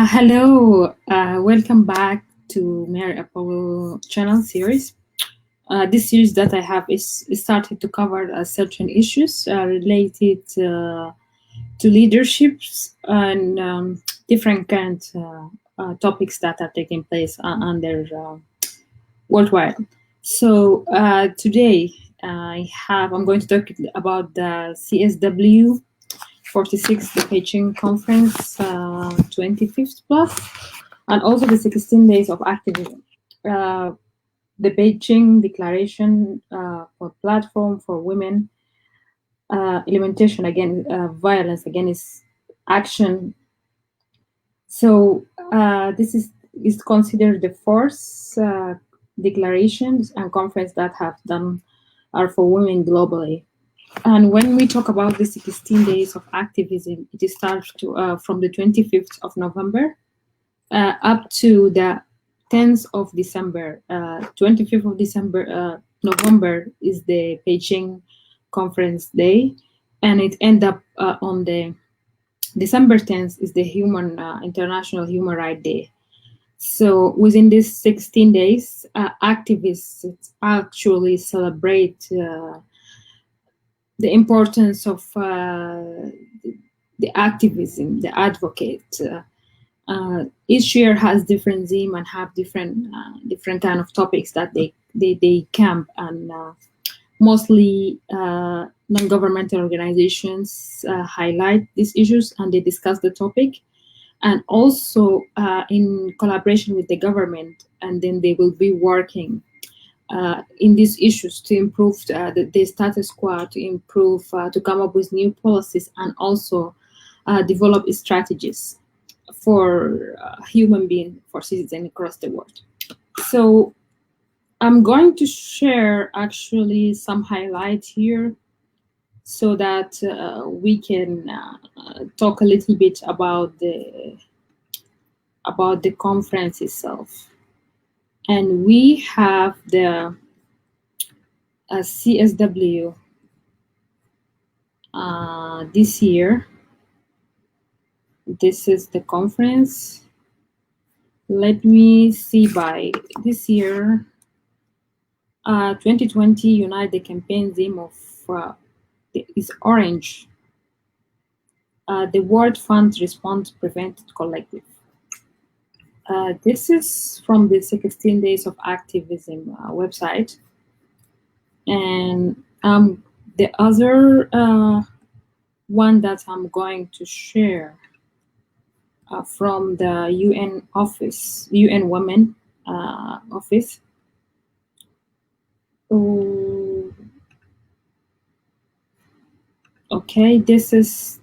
Hello, welcome back to Mary Apollo channel series. This series that I have is started to cover certain issues related to leaderships and different kinds topics that are taking place under worldwide. So today I'm going to talk about the CSW 46, the Beijing Conference 25th plus, and also the 16 days of activism. The Beijing Declaration for Platform for Women, Implementation against Violence Against Action. So this is considered the fourth declarations and conference that have done are for women globally. And when we talk about the 16 days of activism, it starts from the 25th of November up to the 10th of December. 25th of December, November is the Beijing Conference Day, and it ends up on the December 10th is the International Human Rights Day. So within these 16 days, activists actually celebrate the importance of the activism, the advocate. Each year has different theme and have different kind of topics that they camp, and mostly non-governmental organizations highlight these issues and they discuss the topic, and also in collaboration with the government, and then they will be working in these issues to improve the status quo, to improve, to come up with new policies, and also develop strategies for human beings, for citizens across the world. So I'm going to share actually some highlights here so that we can talk a little bit about the conference itself. And we have the CSW this year. This is the conference. Let me see, by this year, 2020 Unite the campaign theme of is orange. The World Fund Response Prevent Collective. This is from the 16 Days of Activism website. And the other one that I'm going to share from the UN office, UN Women office. Okay, this is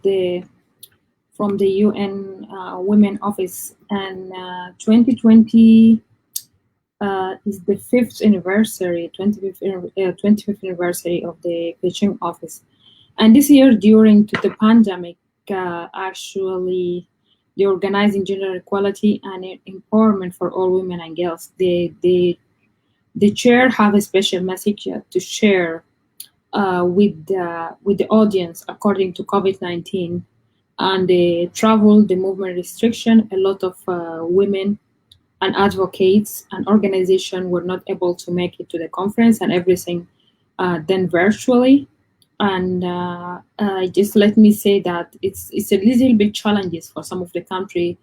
from the UN Women Office, and 2020 is the 25th anniversary of the Beijing office. And this year, during the pandemic, actually, the Organizing Gender Equality and Empowerment for All Women and Girls, the chair have a special message to share with the audience according to COVID-19 and the travel, the movement restriction. A lot of women and advocates and organizations were not able to make it to the conference, and everything done virtually. And just let me say that it's a little bit challenges for some of the country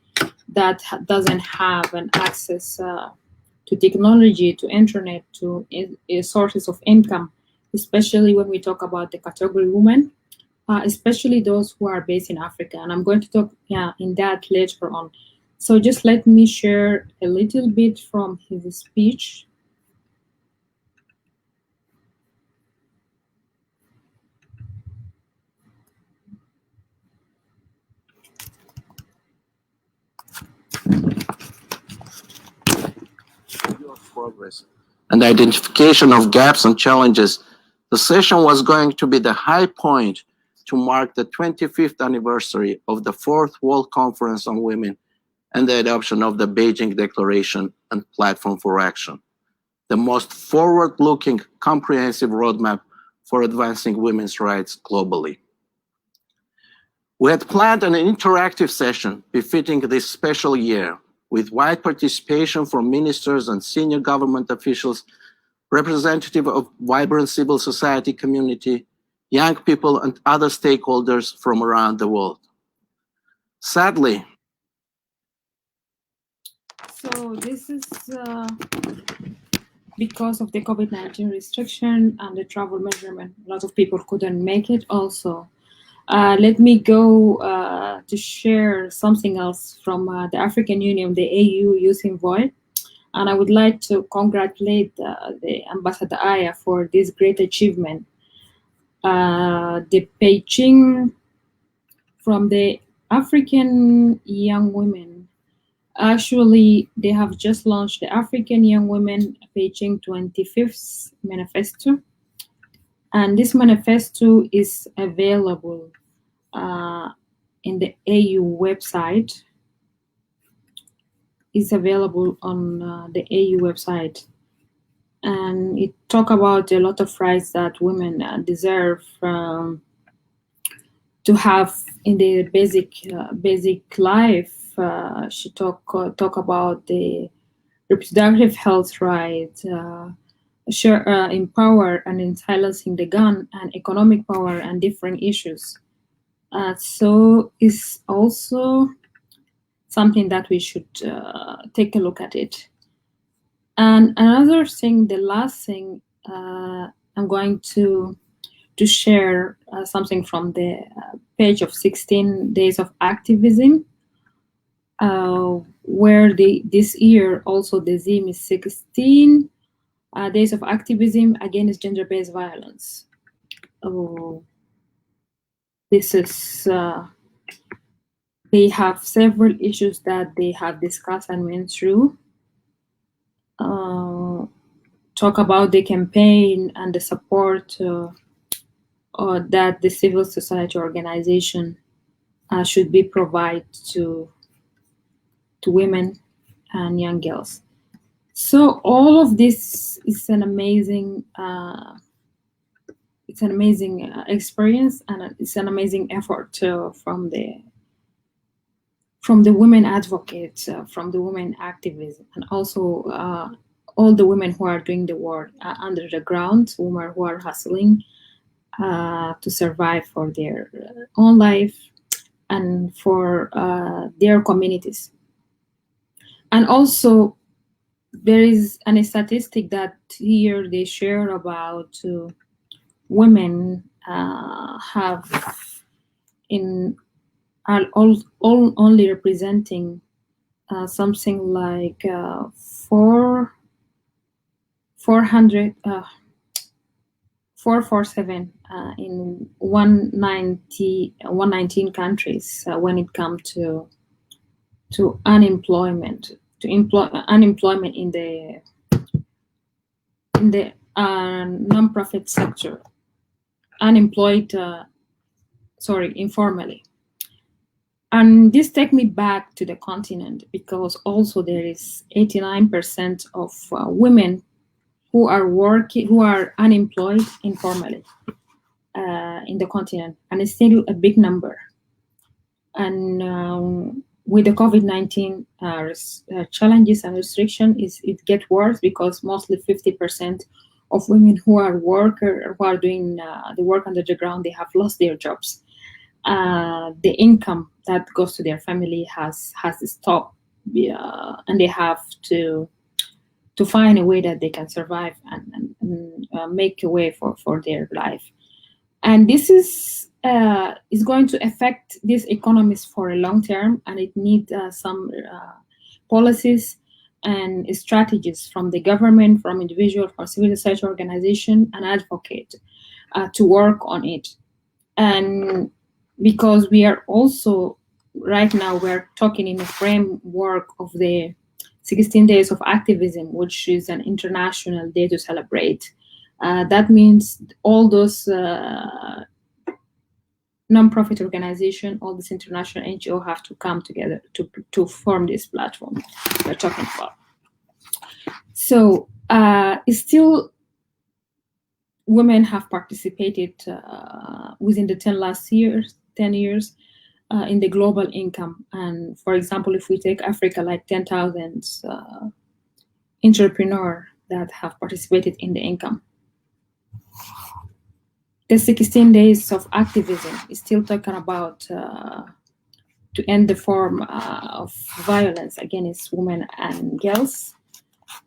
that doesn't have an access to technology, to internet, to sources of income, especially when we talk about the category women, especially those who are based in Africa. And I'm going to talk in that later on. So just let me share a little bit from his speech. Progress and identification of gaps and challenges, the session was going to be the high point to mark the 25th anniversary of the 4th World Conference on Women and the adoption of the Beijing Declaration and Platform for Action, the most forward-looking, comprehensive roadmap for advancing women's rights globally. We had planned an interactive session befitting this special year, with wide participation from ministers and senior government officials, representative of vibrant civil society community, young people, and other stakeholders from around the world. Sadly, so this is because of the COVID-19 restriction and the travel measurement. A lot of people couldn't make it also. Let me go to share something else from the African Union, the AU Youth Envoy. And I would like to congratulate the Ambassador Aya for this great achievement. The Beijing, from the African young women, actually, they have just launched the African Young Women Beijing+25 Manifesto. And this manifesto is available in the AU website. It's available on the AU website. And it talk about a lot of rights that women deserve to have in their basic life. She talk about the reproductive health rights, empower and silencing the gun, and economic power and different issues. So it's also something that we should take a look at it. And another thing, the last thing, I'm going to share something from the page of 16 Days of Activism, where this year also the theme is 16 Days of Activism Against Gender-Based Violence. This is, they have several issues that they have discussed and went through. Talk about the campaign and the support that the civil society organization should be provided to women and young girls. So all of this is an amazing experience, and it's an amazing effort from the women advocates, from the women activists, and also all the women who are doing the work under the ground, women who are hustling to survive for their own life and for their communities. And also, there is a statistic that here they share about women are only representing something like 447 in 119 countries when it comes to unemployment, unemployment in the non-profit sector, informally. And this takes me back to the continent, because also there is 89% of women who are working, who are unemployed informally in the continent, and it's still a big number. And with the COVID-19 challenges and restrictions, it gets worse, because mostly 50% of women who are who are doing the work under the ground, they have lost their jobs. The income that goes to their family has stopped, and they have to find a way that they can survive and make a way for their life. And this is going to affect these economies for a long term, and it needs some policies and strategies from the government, from individual, from civil society organization, and advocate to work on it. And because we are also, right now, we're talking in the framework of the 16 Days of Activism, which is an international day to celebrate. That means all those non-profit organizations, all these international NGO have to come together to form this platform we're talking about. So still, women have participated within the 10 years, in the global income. And for example, if we take Africa, like 10,000 entrepreneurs that have participated in the income. The 16 days of activism is still talking about to end the form of violence against women and girls.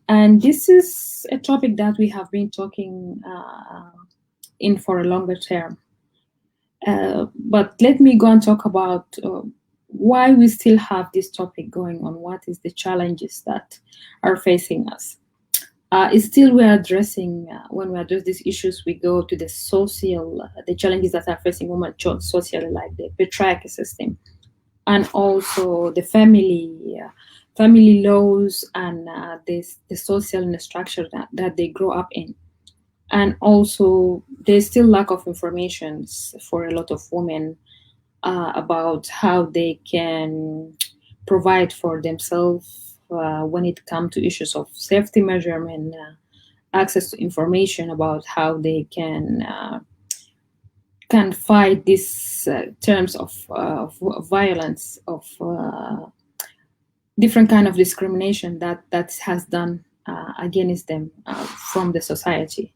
And this is a topic that we have been talking in for a longer term. But let me go and talk about why we still have this topic going on. What is the challenges that are facing us? It's still we are addressing, when we address these issues, we go to the social, the challenges that are facing women socially, like the patriarchy system, and also the family laws and the social structure that they grow up in. And also there's still lack of information for a lot of women about how they can provide for themselves when it comes to issues of safety measurement, access to information about how they can fight these terms of violence, of different kind of discrimination that has done against them from the society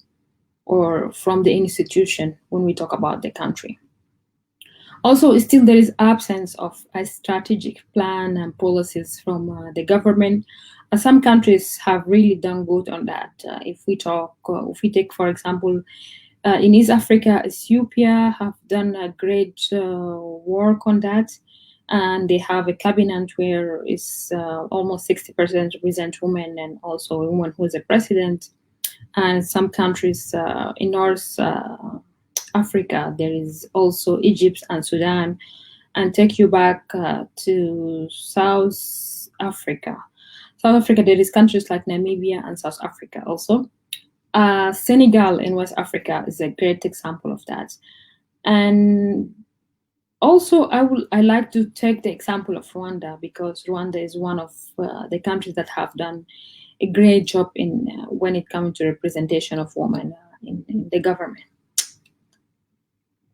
or from the institution when we talk about the country. Also, still there is absence of a strategic plan and policies from the government. Some countries have really done good on that. If we take, for example, in East Africa, Ethiopia have done a great work on that, and they have a cabinet where is almost 60% represent women, and also a woman who is a president. And some countries in North Africa, there is also Egypt and Sudan, and take you back to South Africa. South Africa, there is countries like Namibia and South Africa also. Senegal in West Africa is a great example of that. And also, I like to take the example of Rwanda, because Rwanda is one of the countries that have done a great job in when it comes to representation of women in the government.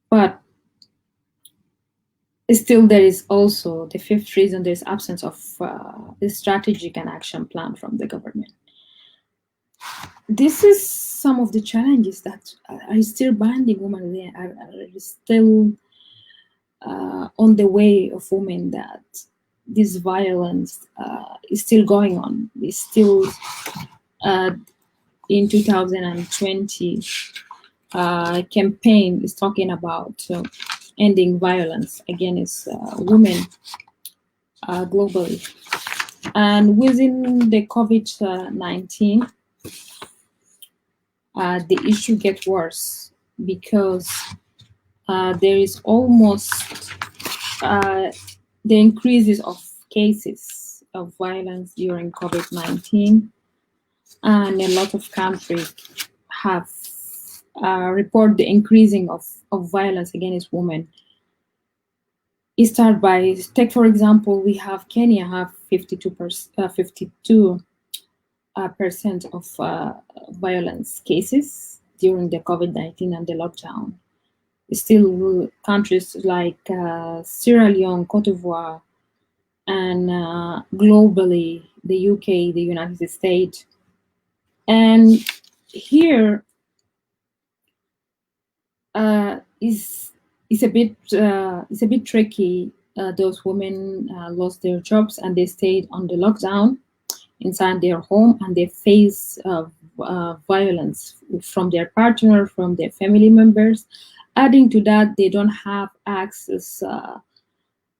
But still, there is also the fifth reason: there's absence of a strategic and action plan from the government. This is some of the challenges that are still binding women. They are still on the way of women, that this violence is still going on. It's still in 2020 campaign is talking about ending violence against women globally. And within the COVID-19, the issue gets worse, because there is almost the increases of cases of violence during COVID-19, and a lot of countries have report the increasing of violence against women. It starts by, take for example, we have Kenya have 52% of violence cases during the COVID-19 and the lockdown. Still, countries like Sierra Leone, Cote d'Ivoire, and globally, the UK, the United States. And here is a bit tricky. Those women lost their jobs and they stayed on the lockdown inside their home, and they face violence from their partner, from their family members. Adding to that, they don't have access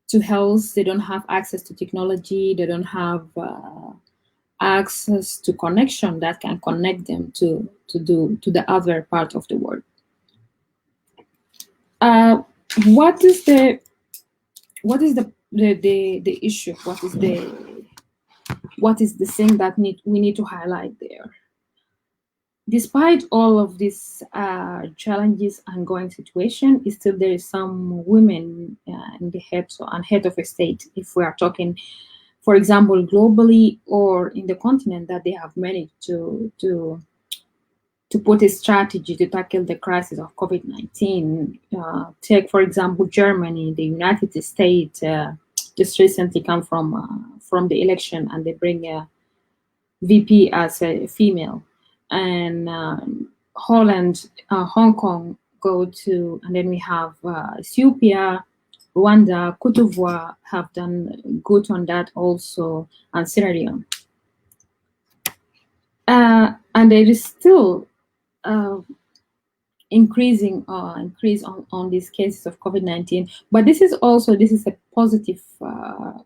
to health, they don't have access to technology, they don't have access to connection that can connect them to the other part of the world. What is the issue? What is the thing that we need to highlight there? Despite all of these challenges and ongoing situation, still there is some women in the head of a state, if we are talking, for example, globally or in the continent, that they have managed to to put a strategy to tackle the crisis of COVID-19. Take, for example, Germany, the United States, just recently come from the election, and they bring a VP as a female, and Holland, Hong Kong go to, and then we have Ethiopia, Rwanda, Cote d'Ivoire have done good on that also, and Sierra Leone. And there is still increase on these cases of COVID-19. But this is a positive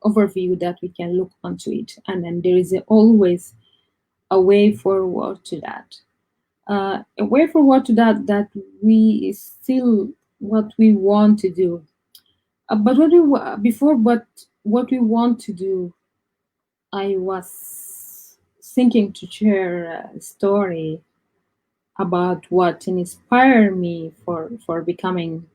overview that we can look onto it, and then there is always a way forward to that. A way forward to that we is still what we want to do. But what we want to do, I was thinking to share a story about what inspired me for becoming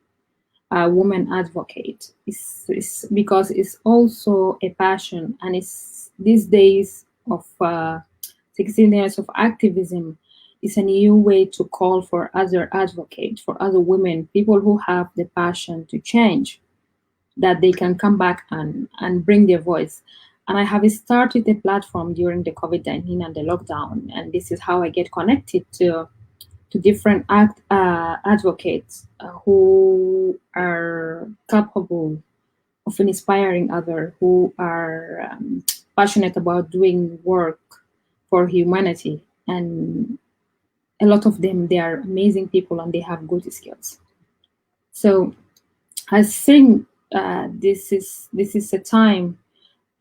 a woman advocate. It's because it's also a passion, and it's these days of 16 years of activism is a new way to call for other advocates, for other women, people who have the passion to change, that they can come back and bring their voice. And I have started a platform during the COVID-19 and the lockdown, and this is how I get connected to different advocates who are capable of inspiring others, who are passionate about doing work for humanity. And a lot of them, they are amazing people and they have good skills. So I think this is a time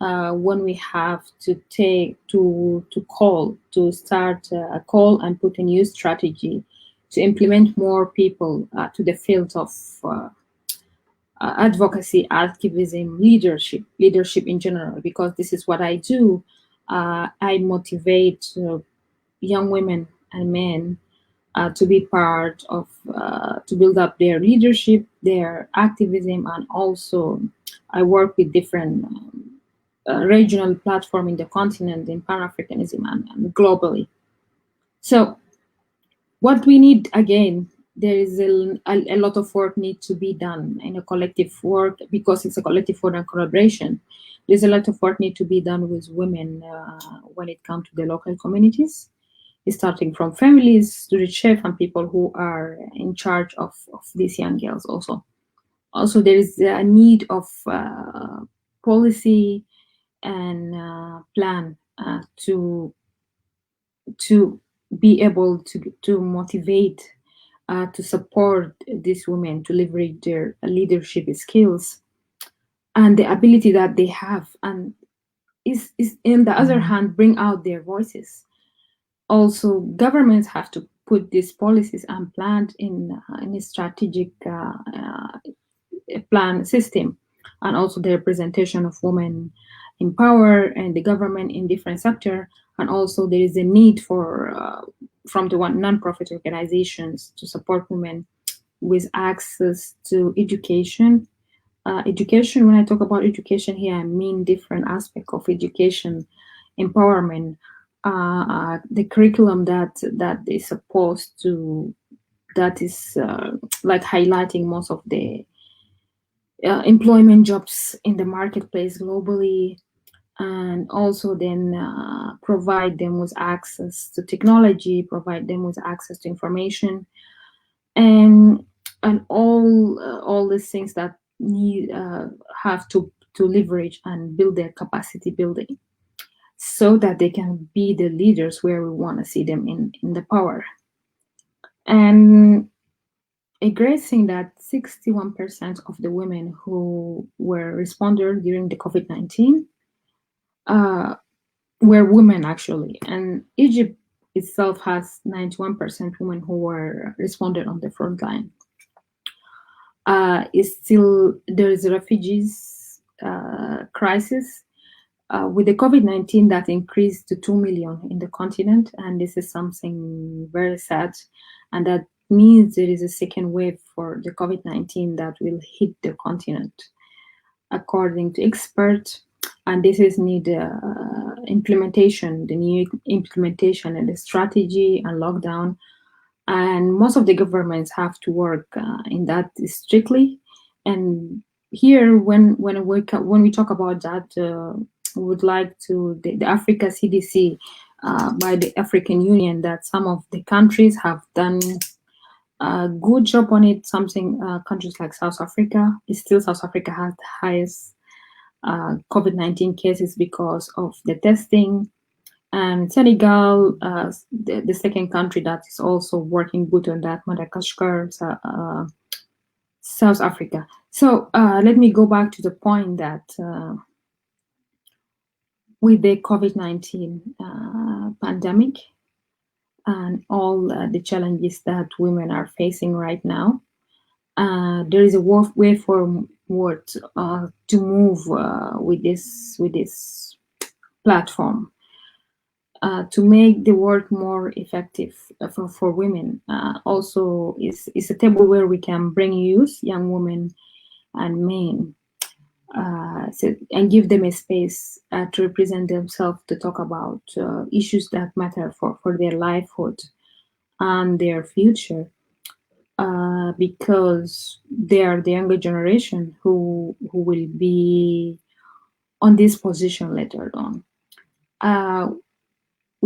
when we have to start a call and put a new strategy to implement more people to the field of advocacy, activism, leadership in general, because this is what I do. I motivate young women and men to be part of, to build up their leadership, their activism, and also I work with different regional platform in the continent, in Pan-Africanism and globally. So what we need, again, there is a lot of work needs to be done in a collective work, because it's a collective work and collaboration. There's a lot of work need to be done with women when it comes to the local communities, starting from families to the chef and people who are in charge of these young girls also. Also, there is a need of policy and plan to be able to motivate, to support these women to leverage their leadership skills and the ability that they have, and is in the other hand bring out their voices. Also, governments have to put these policies and plans in a strategic plan system, and also the representation of women in power and the government in different sector. And also there is a need for from the non-profit organizations to support women with access to education. Education, when I talk about education here, I mean different aspects of education, empowerment, the curriculum that is supposed to, that is like highlighting most of the employment jobs in the marketplace globally, and also then provide them with access to technology, provide them with access to information, and all these things that need have to leverage and build their capacity building, so that they can be the leaders where we want to see them in the power. And a great thing that 61% of the women who were responders during the COVID-19 were women, actually. And Egypt itself has 91% women who were responded on the front line. Is still, there is a refugees crisis with the COVID-19 that increased to 2 million in the continent, and this is something very sad, and that means there is a second wave for the COVID-19 that will hit the continent, according to experts. And this is need implementation, the new implementation and the strategy and lockdown and most of the governments have to work in that strictly. And here, when we talk about that, we would like to the Africa CDC by the African Union, that some of the countries have done a good job on it. Something countries like South Africa, is still South Africa has the highest COVID-19 cases because of the testing. And Senegal, the second country that is also working good on that, Madagascar, South Africa. So let me go back to the point that with the COVID-19 pandemic and all the challenges that women are facing right now, there is a way forward to move with this platform. To make the work more effective for women. Also, is a table where we can bring youth, young women, and men, and give them a space to represent themselves, to talk about issues that matter for their livelihood and their future. Because they are the younger generation who will be on this position later on.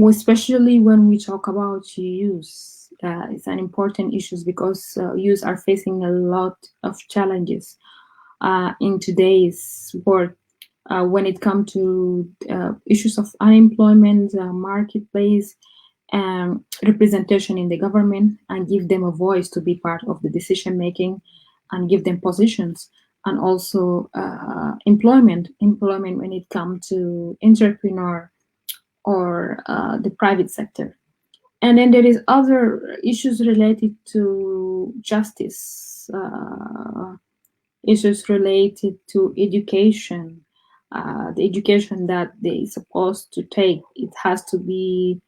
Especially when we talk about youth, it's an important issue because youth are facing a lot of challenges in today's world when it comes to issues of unemployment, marketplace, representation in the government, and give them a voice to be part of the decision making, and give them positions, and also employment when it comes to entrepreneur or the private sector. And then there is other issues related to justice, issues related to education. The education that they supposed to take, it has to be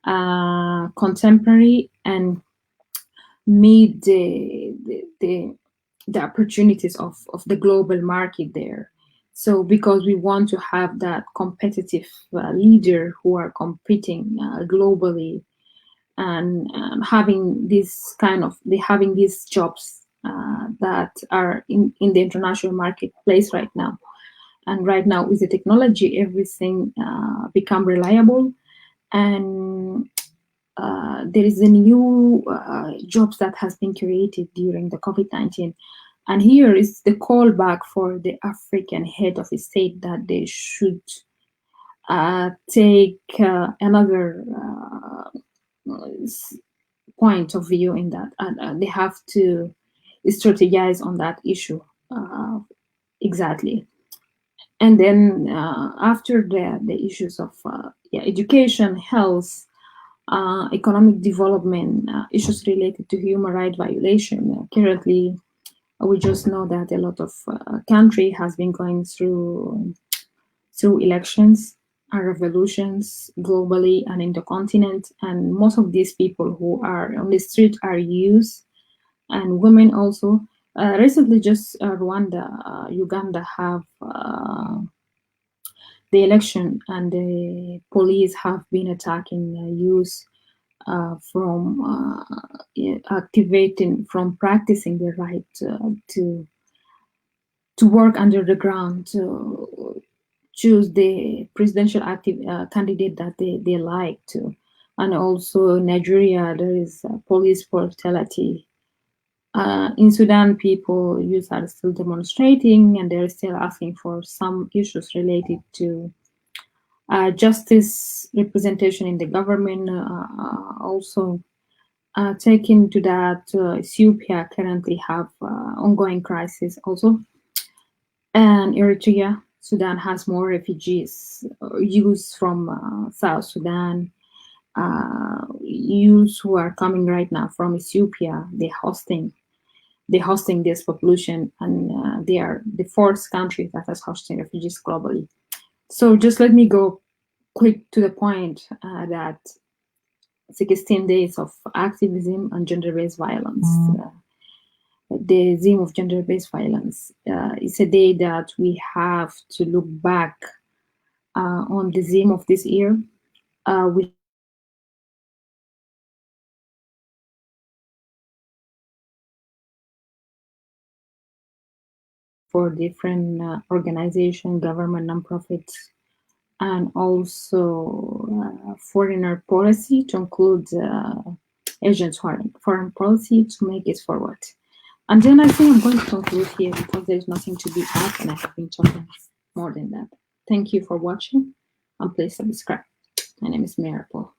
contemporary and meet the opportunities of the global market there. So because we want to have that competitive leader who are competing globally, and having this kind of having these jobs that are in the international marketplace right now. And right now with the technology, everything become reliable, and there is a new jobs that has been created during the COVID-19. And here is the callback for the African head of state that they should take another point of view in that, and they have to strategize on that issue exactly. And then after the issues of education, health, economic development, issues related to human rights violation. Currently, we just know that a lot of country has been going through elections and revolutions globally and in the continent, and most of these people who are on the street are youth and women also. Recently, just Rwanda, Uganda have the election, and the police have been attacking youth from activating, from practicing their right to work under the ground, to choose the presidential candidate that they like to. And also Nigeria, there is police brutality. In Sudan, youth are still demonstrating, and they're still asking for some issues related to justice, representation in the government. Also, taking to that, Ethiopia currently have ongoing crisis also, and Eritrea. Sudan has more refugees, youth from South Sudan, youth who are coming right now from Ethiopia. They're hosting this population, and they are the fourth country that is hosting refugees globally. So just let me go quick to the point that 16 days of activism on gender-based violence. The theme of gender-based violence is a day that we have to look back on the theme of this year. We have to look back for different organizations, government, nonprofits, and also foreigner policy to include agents foreign policy to make it forward. And then I think I'm going to conclude here because there's nothing to be added and I have been talking more than that. Thank you for watching and please subscribe. My name is Mary Paul.